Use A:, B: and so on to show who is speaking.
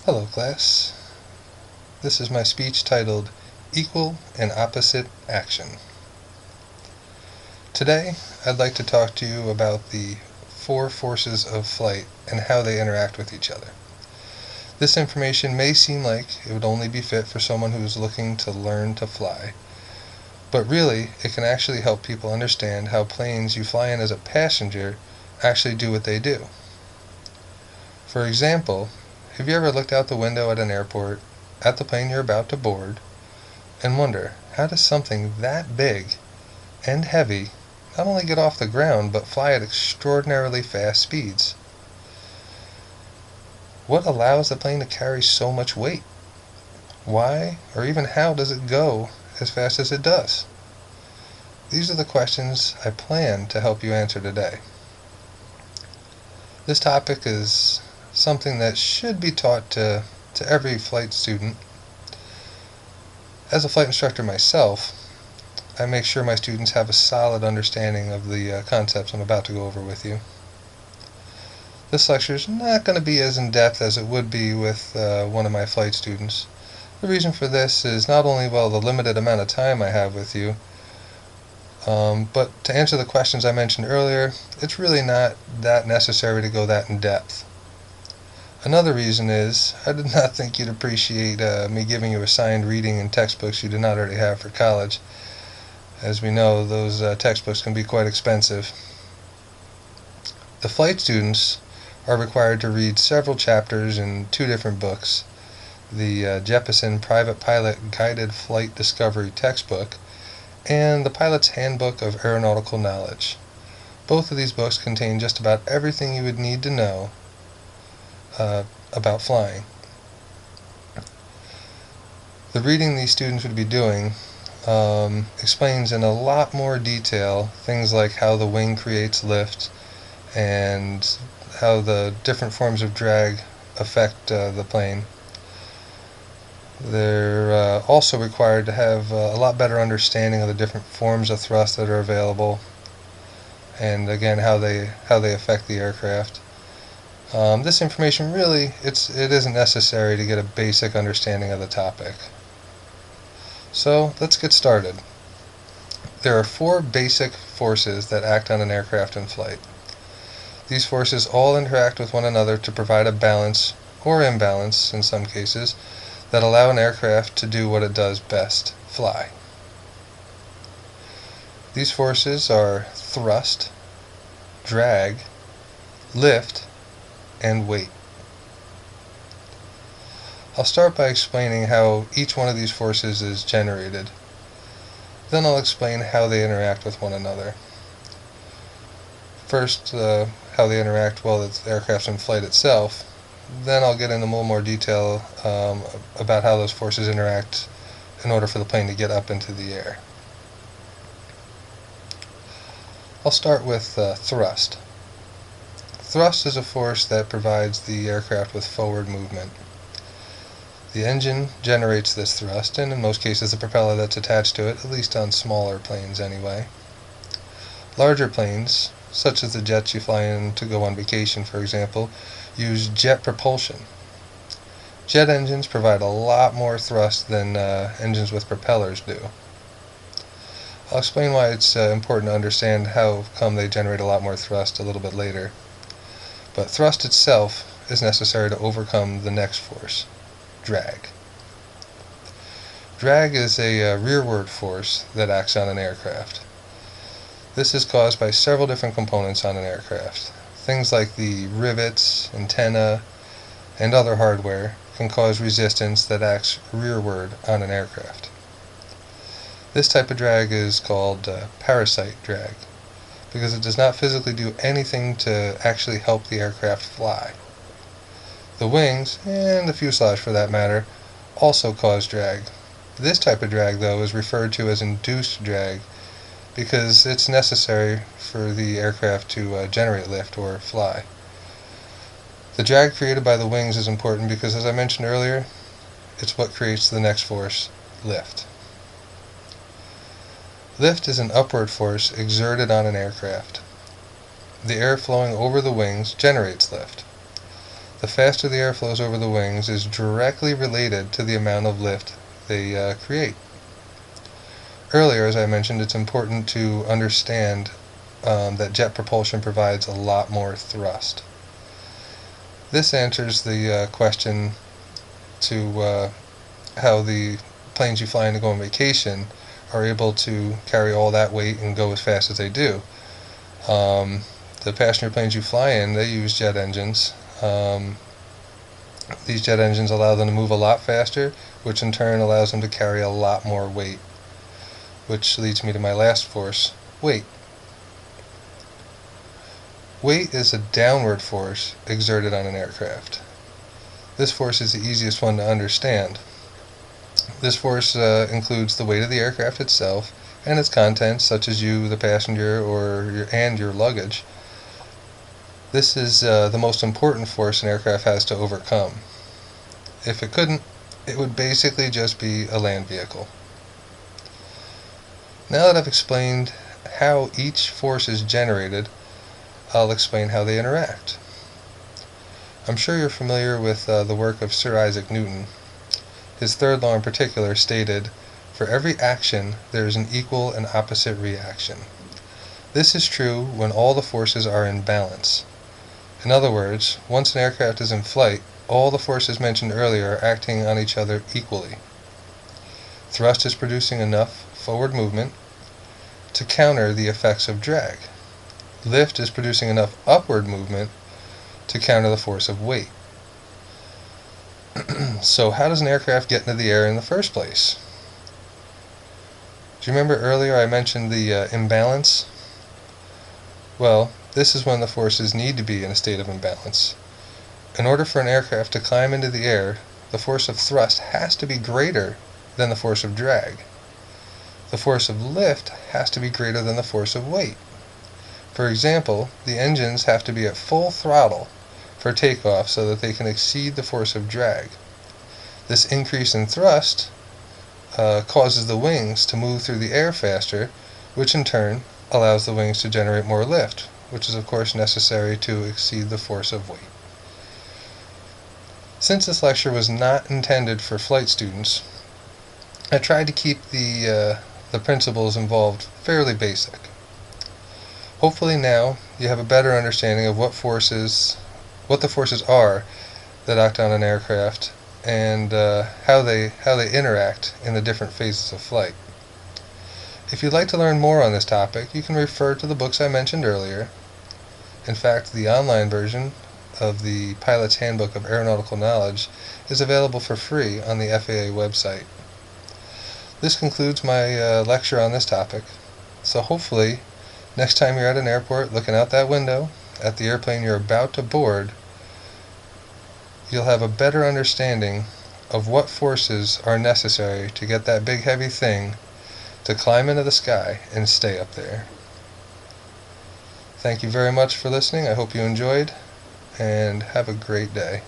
A: Hello class, this is my speech titled Equal and Opposite Action. Today I'd like to talk to you about the four forces of flight and how they interact with each other. This information may seem like it would only be fit for someone who is looking to learn to fly, but really it can actually help people understand how planes you fly in as a passenger actually do what they do. For example, have you ever looked out the window at an airport, at the plane you're about to board, and wonder, how does something that big and heavy not only get off the ground, but fly at extraordinarily fast speeds? What allows the plane to carry so much weight? Why, or even how, does it go as fast as it does? These are the questions I plan to help you answer today. This topic is something that should be taught to every flight student. As a flight instructor myself, I make sure my students have a solid understanding of the concepts I'm about to go over with you. This lecture is not going to be as in-depth as it would be with one of my flight students. The reason for this is not only, the limited amount of time I have with you, but to answer the questions I mentioned earlier, it's really not that necessary to go that in-depth. Another reason is, I did not think you'd appreciate me giving you assigned reading and textbooks you did not already have for college. As we know, those textbooks can be quite expensive. The flight students are required to read several chapters in two different books. The Jeppesen Private Pilot Guided Flight Discovery textbook and the Pilot's Handbook of Aeronautical Knowledge. Both of these books contain just about everything you would need to know about flying. The reading these students would be doing explains in a lot more detail things like how the wing creates lift and how the different forms of drag affect the plane. They're also required to have a lot better understanding of the different forms of thrust that are available, and again how they affect the aircraft. This information really, it isn't necessary to get a basic understanding of the topic. So let's get started. There are four basic forces that act on an aircraft in flight. These forces all interact with one another to provide a balance, or imbalance in some cases, that allow an aircraft to do what it does best: fly. These forces are thrust, drag, lift, and weight. I'll start by explaining how each one of these forces is generated. Then I'll explain how they interact with one another. First, how they interact while the aircraft's in flight itself. Then I'll get into a little more detail about how those forces interact in order for the plane to get up into the air. I'll start with thrust. Thrust is a force that provides the aircraft with forward movement. The engine generates this thrust, and in most cases the propeller that's attached to it, at least on smaller planes anyway. Larger planes, such as the jets you fly in to go on vacation for example, use jet propulsion. Jet engines provide a lot more thrust than engines with propellers do. I'll explain why it's important to understand how come they generate a lot more thrust a little bit later. But thrust itself is necessary to overcome the next force: drag. Drag is a rearward force that acts on an aircraft. This is caused by several different components on an aircraft. Things like the rivets, antenna, and other hardware can cause resistance that acts rearward on an aircraft. This type of drag is called parasite drag, because it does not physically do anything to actually help the aircraft fly. The wings, and the fuselage for that matter, also cause drag. This type of drag, though, is referred to as induced drag because it's necessary for the aircraft to generate lift or fly. The drag created by the wings is important because, as I mentioned earlier, it's what creates the next force: lift. Lift is an upward force exerted on an aircraft. The air flowing over the wings generates lift. the faster the air flows over the wings is directly related to the amount of lift they create. Earlier, as I mentioned, it's important to understand that jet propulsion provides a lot more thrust. This answers the question to how the planes you fly in to go on vacation are able to carry all that weight and go as fast as they do. The passenger planes you fly in, they use jet engines. These jet engines allow them to move a lot faster, which in turn allows them to carry a lot more weight. Which leads me to my last force, weight. Weight is a downward force exerted on an aircraft. This force is the easiest one to understand. This force includes the weight of the aircraft itself and its contents, such as you, the passenger, and your luggage. This is the most important force an aircraft has to overcome. If it couldn't, it would basically just be a land vehicle. Now that I've explained how each force is generated, I'll explain how they interact. I'm sure you're familiar with the work of Sir Isaac Newton. His third law in particular stated, "For every action there is an equal and opposite reaction." This is true when all the forces are in balance. In other words, once an aircraft is in flight, all the forces mentioned earlier are acting on each other equally. Thrust is producing enough forward movement to counter the effects of drag. Lift is producing enough upward movement to counter the force of weight. So how does an aircraft get into the air in the first place? Do you remember earlier I mentioned the imbalance? Well, this is when the forces need to be in a state of imbalance. In order for an aircraft to climb into the air, the force of thrust has to be greater than the force of drag. The force of lift has to be greater than the force of weight. For example, the engines have to be at full throttle for takeoff so that they can exceed the force of drag. This increase in thrust causes the wings to move through the air faster, which in turn allows the wings to generate more lift, which is of course necessary to exceed the force of weight. Since this lecture was not intended for flight students, I tried to keep the principles involved fairly basic. Hopefully now you have a better understanding of what the forces are that act on an aircraft and how they interact in the different phases of flight. If you'd like to learn more on this topic, you can refer to the books I mentioned earlier. In fact, the online version of the Pilot's Handbook of Aeronautical Knowledge is available for free on the FAA website. This concludes my lecture on this topic, so hopefully next time you're at an airport looking out that window at the airplane you're about to board, you'll have a better understanding of what forces are necessary to get that big heavy thing to climb into the sky and stay up there. Thank you very much for listening. I hope you enjoyed, and have a great day.